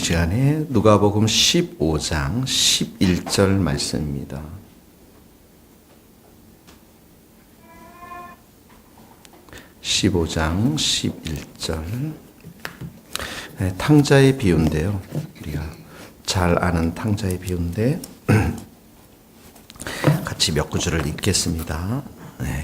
시간에 누가복음 15장 11절 말씀입니다. (15장 11절) 탕자의 비유인데요. 우리가 잘 아는 탕자의 비유인데 같이 몇 구절을 읽겠습니다.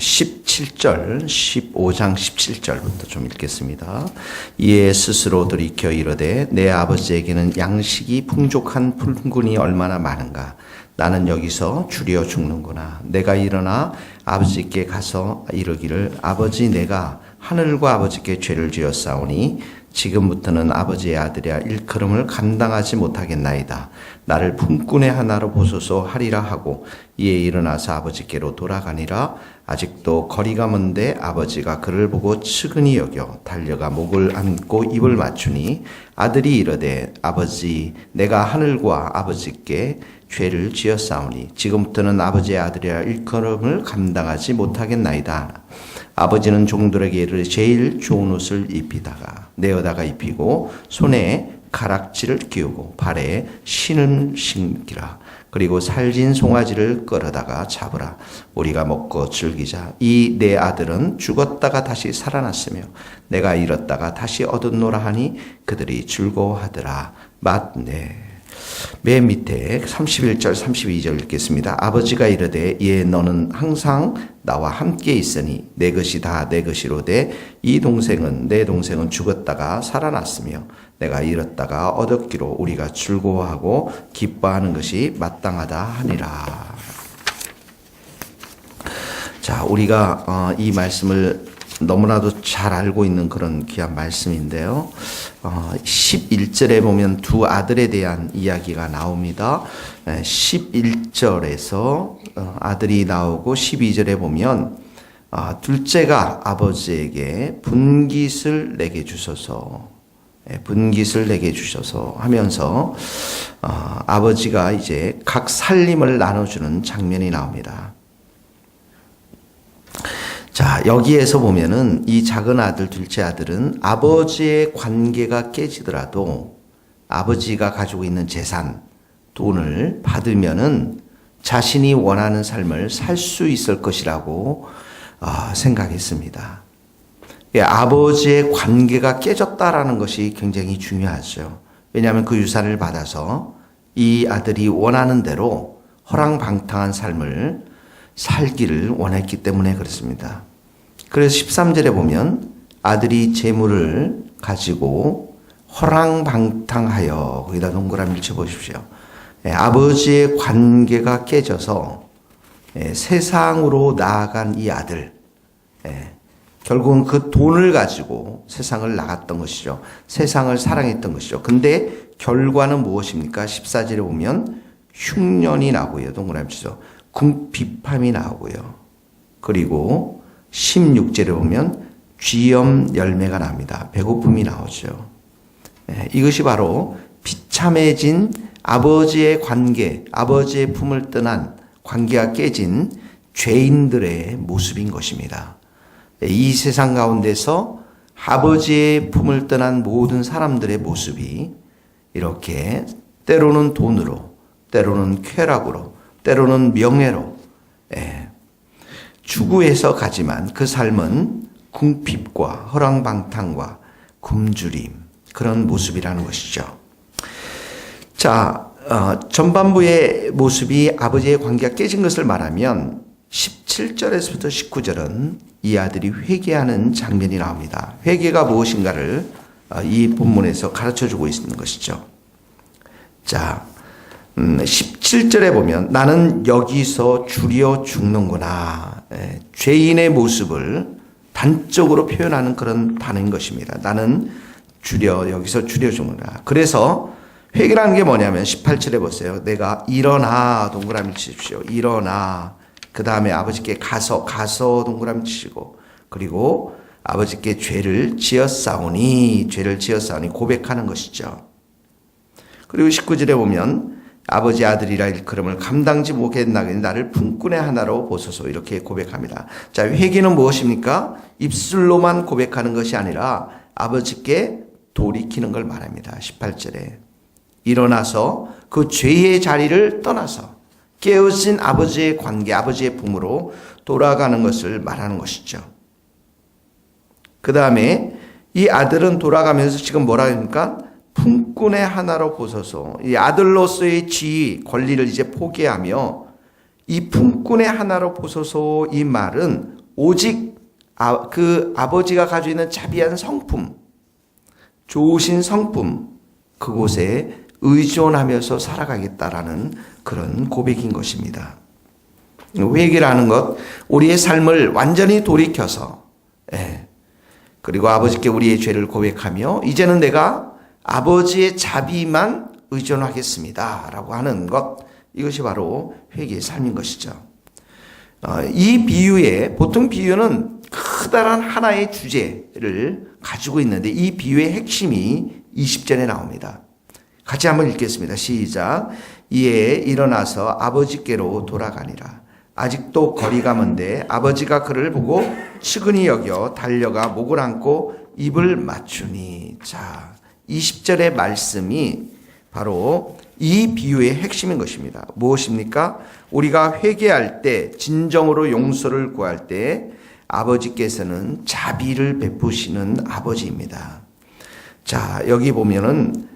17절, 15장 17절부터 좀 읽겠습니다. 이에 스스로 돌이켜 이르되 내 아버지에게는 양식이 풍족한 품꾼이 얼마나 많은가. 나는 여기서 줄여 죽는구나. 내가 일어나 아버지께 가서 이르기를 아버지 내가 하늘과 아버지께 죄를 지었사오니 지금부터는 아버지의 아들이야 일컬음을 감당하지 못하겠나이다. 나를 품꾼의 하나로 보소서 하리라 하고 이에 일어나서 아버지께로 돌아가니라. 아직도 거리가 먼데 아버지가 그를 보고 측은히 여겨 달려가 목을 안고 입을 맞추니 아들이 이르되 아버지 내가 하늘과 아버지께 죄를 지었사오니 지금부터는 아버지의 아들이라 일컬음을 감당하지 못하겠나이다. 아버지는 종들에게 이르되 제일 좋은 옷을 입히다가 내어다가 입히고 손에 가락지를 끼우고 발에 신을 신기라. 그리고 살진 송아지를 끌어다가 잡으라. 우리가 먹고 즐기자. 이 내 아들은 죽었다가 다시 살아났으며 내가 잃었다가 다시 얻었노라 하니 그들이 즐거워하더라. 맞네. 맨 밑에 31절 32절 읽겠습니다. 아버지가 이르되 예 너는 항상 나와 함께 있으니 내 것이 다 내 것이로되 이 동생은 내 동생은 죽었다가 살아났으며 내가 잃었다가 얻었기로 우리가 즐거워하고 기뻐하는 것이 마땅하다 하니라. 자, 우리가 이 말씀을 너무나도 잘 알고 있는 그런 귀한 말씀인데요. 11절에 보면 두 아들에 대한 이야기가 나옵니다. 11절에서 아들이 나오고 12절에 보면 둘째가 아버지에게 분깃을 내게 주소서, 분깃을 내게 주셔서 하면서 아버지가 이제 각 살림을 나눠주는 장면이 나옵니다. 자, 여기에서 보면은 이 작은 아들, 둘째 아들은 아버지의 관계가 깨지더라도 아버지가 가지고 있는 재산, 돈을 받으면은 자신이 원하는 삶을 살 수 있을 것이라고 생각했습니다. 예, 아버지의 관계가 깨졌다라는 것이 굉장히 중요하죠. 왜냐하면 그 유산을 받아서 이 아들이 원하는 대로 허랑방탕한 삶을 살기를 원했기 때문에 그렇습니다. 그래서 13절에 보면 아들이 재물을 가지고 허랑방탕하여, 거기다 동그라미를 쳐보십시오. 아버지의 관계가 깨져서 세상으로 나아간 이 아들, 결국은 그 돈을 가지고 세상을 나갔던 것이죠. 세상을 사랑했던 것이죠. 근데 결과는 무엇입니까? 14절에 보면 흉년이 나고요. 동그라미 치죠. 궁핍함이 나오고요. 그리고 16절에 보면 쥐염 열매가 납니다. 배고픔이 나오죠. 이것이 바로 비참해진 아버지의 관계, 아버지의 품을 떠난 관계가 깨진 죄인들의 모습인 것입니다. 이 세상 가운데서 아버지의 품을 떠난 모든 사람들의 모습이 이렇게 때로는 돈으로, 때로는 쾌락으로, 때로는 명예로 추구해서 가지만 그 삶은 궁핍과 허랑방탕과 굶주림, 그런 모습이라는 것이죠. 자, 전반부의 모습이 아버지의 관계가 깨진 것을 말하면 17절에서부터 19절은 이 아들이 회개하는 장면이 나옵니다. 회개가 무엇인가를 이 본문에서 가르쳐주고 있는 것이죠. 자, 17절에 보면 나는 여기서 줄여 죽는구나. 죄인의 모습을 단적으로 표현하는 그런 단어인 것입니다. 나는 여기서 줄여 죽는구나. 그래서 회개라는 게 뭐냐면 18절에 보세요. 내가 일어나, 동그라미 치십시오. 일어나. 그 다음에 아버지께 가서 동그라미 치시고, 그리고 아버지께 죄를 지었사오니 고백하는 것이죠. 그리고 19절에 보면 아버지 아들이라 일컬음을 감당지 못하겠나니 나를 품꾼의 하나로 보소서, 이렇게 고백합니다. 자, 회개는 무엇입니까? 입술로만 고백하는 것이 아니라 아버지께 돌이키는 걸 말합니다. 18절에 일어나서 그 죄의 자리를 떠나서 깨어진 아버지의 관계, 아버지의 품으로 돌아가는 것을 말하는 것이죠. 그 다음에 이 아들은 돌아가면서 지금 뭐라 합니까? 품꾼의 하나로 보소서. 이 아들로서의 지위, 권리를 이제 포기하며 이 품꾼의 하나로 보소서, 이 말은 오직 그 아버지가 가지고 있는 자비한 성품, 좋으신 성품, 그곳에 의존하면서 살아가겠다라는 그런 고백인 것입니다. 회개라는 것, 우리의 삶을 완전히 돌이켜서, 그리고 아버지께 우리의 죄를 고백하며 이제는 내가 아버지의 자비만 의존하겠습니다 라고 하는 것, 이것이 바로 회개의 삶인 것이죠. 이 비유에, 보통 비유는 커다란 하나의 주제를 가지고 있는데 이 비유의 핵심이 20절에 나옵니다. 같이 한번 읽겠습니다. 시작. 이에 일어나서 아버지께로 돌아가니라. 아직도 거리가 먼데 아버지가 그를 보고 측은히 여겨 달려가 목을 안고 입을 맞추니. 자, 20절의 말씀이 바로 이 비유의 핵심인 것입니다. 무엇입니까? 우리가 회개할 때, 진정으로 용서를 구할 때 아버지께서는 자비를 베푸시는 아버지입니다. 자, 여기 보면은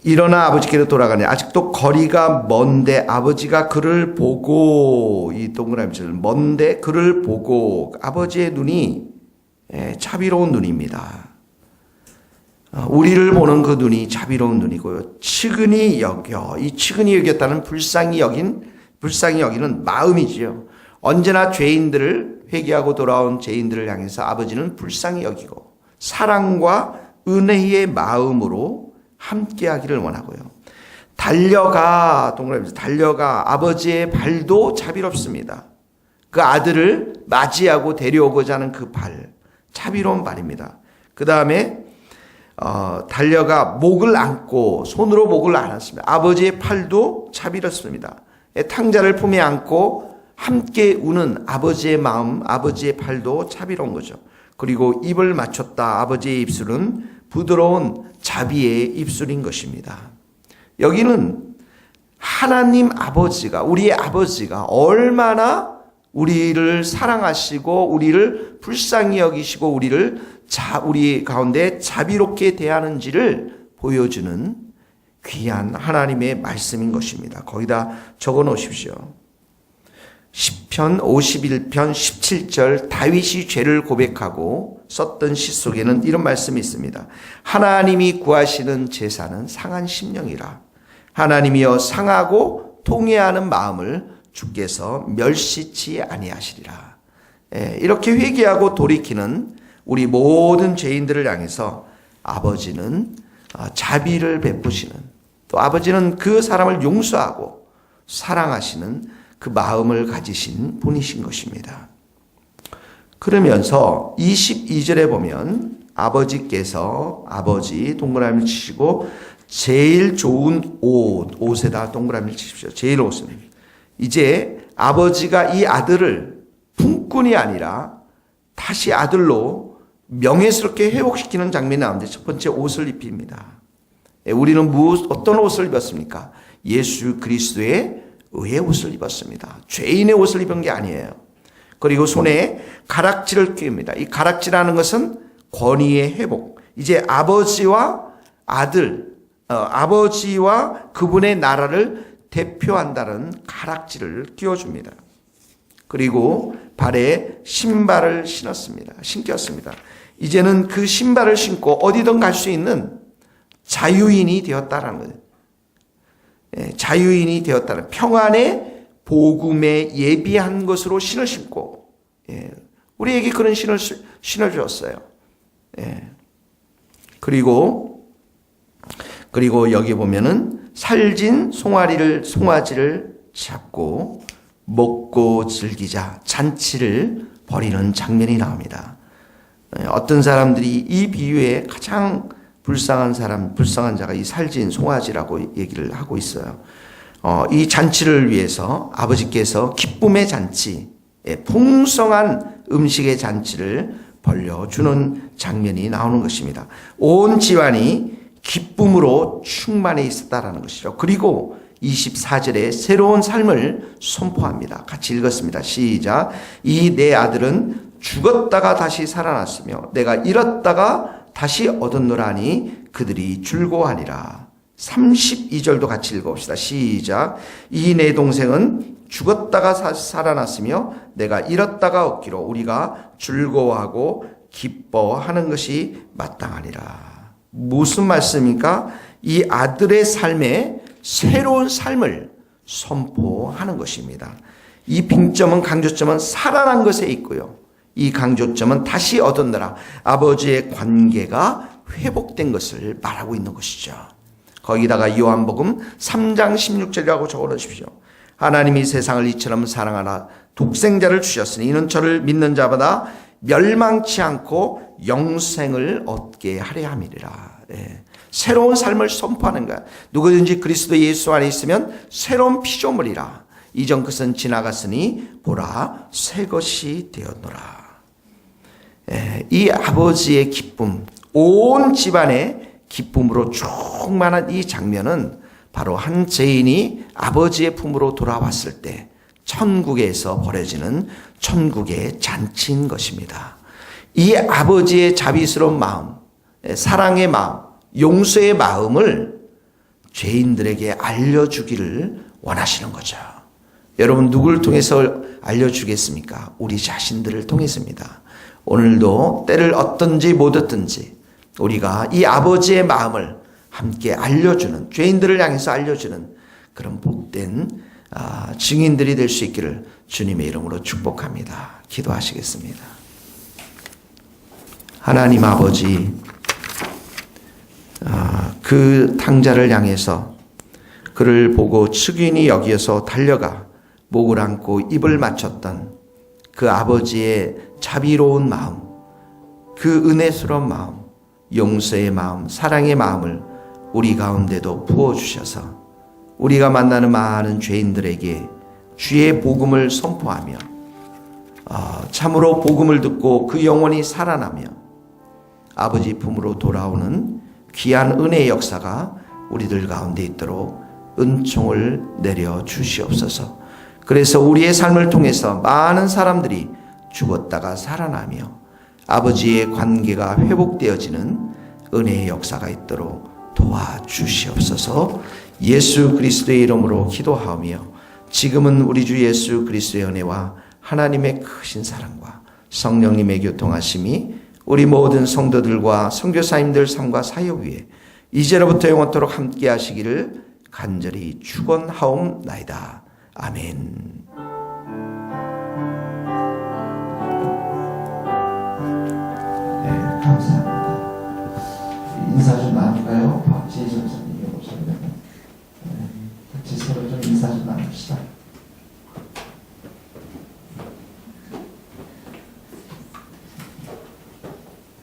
일어나 아버지께로 돌아가니 아직도 거리가 먼데 아버지가 그를 보고, 이 동그라미처럼 먼데 그를 보고, 아버지의 눈이 자비로운 눈입니다. 우리를 보는 그 눈이 자비로운 눈이고요. 측은히 여겨, 이 측은히 여겼다는 불쌍히 여기는 마음이지요. 언제나 죄인들을, 회개하고 돌아온 죄인들을 향해서 아버지는 불쌍히 여기고 사랑과 은혜의 마음으로 함께하기를 원하고요. 달려가, 동그라미에서 달려가, 아버지의 발도 자비롭습니다. 그 아들을 맞이하고 데려오고자 하는 그 발, 자비로운 발입니다. 그 다음에 달려가 목을 안고, 손으로 목을 안았습니다. 아버지의 팔도 자비롭습니다. 탕자를 품에 안고 함께 우는 아버지의 마음, 아버지의 팔도 자비로운 거죠. 그리고 입을 맞췄다. 아버지의 입술은 부드러운 자비의 입술인 것입니다. 여기는 하나님 아버지가, 우리의 아버지가 얼마나 우리를 사랑하시고 우리를 불쌍히 여기시고 우리 가운데 자비롭게 대하는지를 보여주는 귀한 하나님의 말씀인 것입니다. 거기다 적어 놓으십시오. 시편 51편 17절 다윗이 죄를 고백하고 썼던 시 속에는 이런 말씀이 있습니다. 하나님이 구하시는 제사는 상한 심령이라. 하나님이여 상하고 통회하는 마음을 주께서 멸시치 아니하시리라. 이렇게 회개하고 돌이키는 우리 모든 죄인들을 향해서 아버지는 자비를 베푸시는, 또 아버지는 그 사람을 용서하고 사랑하시는 그 마음을 가지신 분이신 것입니다. 그러면서 22절에 보면 아버지께서, 아버지 동그라미를 치시고 제일 좋은 옷에다 동그라미를 치십시오. 제일 옷은. 이제 아버지가 이 아들을 품꾼이 아니라 다시 아들로 명예스럽게 회복시키는 장면이 나오는데 첫 번째 옷을 입힙니다. 우리는 어떤 옷을 입었습니까? 예수 그리스도의 의의 옷을 입었습니다. 죄인의 옷을 입은 게 아니에요. 그리고 손에 가락지를 끼웁니다. 이 가락지라는 것은 권위의 회복. 이제 아버지와 아들, 아버지와 그분의 나라를 대표한다는 가락지를 끼워줍니다. 그리고 발에 신발을 신겼습니다. 이제는 그 신발을 신고 어디든 갈 수 있는 자유인이 되었다라는 거예요. 자유인이 되었다는, 평안의 복음에 예비한 것으로 신을 신고, 우리에게 그런 신을 신어주었어요. 그리고 여기 보면은 살진 송아지를 잡고 먹고 즐기자, 잔치를 벌이는 장면이 나옵니다. 어떤 사람들이 이 비유에 가장 불쌍한 자가 이 살진 송아지라고 얘기를 하고 있어요. 이 잔치를 위해서 아버지께서 기쁨의 잔치, 풍성한 음식의 잔치를 벌려주는 장면이 나오는 것입니다. 온 집안이 기쁨으로 충만해 있었다라는 것이죠. 그리고 24절에 새로운 삶을 선포합니다. 같이 읽었습니다. 시작. 이 내 아들은 죽었다가 다시 살아났으며 내가 잃었다가 다시 얻었노라 하니 그들이 즐거워하니라. 32절도 같이 읽어봅시다. 시작. 이 내 동생은 죽었다가 살아났으며 내가 잃었다가 얻기로 우리가 즐거워하고 기뻐하는 것이 마땅하니라. 무슨 말씀입니까? 이 아들의 삶에 새로운 삶을 선포하는 것입니다. 이 빙점은 강조점은 살아난 것에 있고요. 이 강조점은 다시 얻었노라. 아버지의 관계가 회복된 것을 말하고 있는 것이죠. 거기다가 요한복음 3장 16절이라고 적어놓으십시오. 하나님이 세상을 이처럼 사랑하나 독생자를 주셨으니 이는 저를 믿는 자마다 멸망치 않고 영생을 얻게 하려 함이리라. 새로운 삶을 선포하는 거야. 누구든지 그리스도 예수 안에 있으면 새로운 피조물이라. 이전 것은 지나갔으니 보라 새 것이 되었노라. 이 아버지의 기쁨, 온 집안의 기쁨으로 충만한 이 장면은 바로 한 죄인이 아버지의 품으로 돌아왔을 때 천국에서 벌어지는 천국의 잔치인 것입니다. 이 아버지의 자비스러운 마음, 사랑의 마음, 용서의 마음을 죄인들에게 알려주기를 원하시는 거죠. 여러분 누구를 통해서 알려주겠습니까? 우리 자신들을 통해서입니다. 오늘도 때를 얻든지 못 얻든지 우리가 이 아버지의 마음을 함께 알려주는, 죄인들을 향해서 알려주는 그런 복된 증인들이 될 수 있기를 주님의 이름으로 축복합니다. 기도하시겠습니다. 하나님 아버지, 그 탕자를 향해서 그를 보고 측은히 여기어서 달려가 목을 안고 입을 맞췄던 그 아버지의 자비로운 마음, 그 은혜스러운 마음, 용서의 마음, 사랑의 마음을 우리 가운데도 부어주셔서 우리가 만나는 많은 죄인들에게 주의 복음을 선포하며 참으로 복음을 듣고 그 영혼이 살아나며 아버지 품으로 돌아오는 귀한 은혜의 역사가 우리들 가운데 있도록 은총을 내려 주시옵소서. 그래서 우리의 삶을 통해서 많은 사람들이 죽었다가 살아나며 아버지의 관계가 회복되어지는 은혜의 역사가 있도록 도와주시옵소서. 예수 그리스도의 이름으로 기도하며 지금은 우리 주 예수 그리스도의 은혜와 하나님의 크신 사랑과 성령님의 교통하심이 우리 모든 성도들과 선교사님들 삶과 사역 위에 이제로부터 영원토록 함께 하시기를 간절히 축원하옵나이다. 아멘.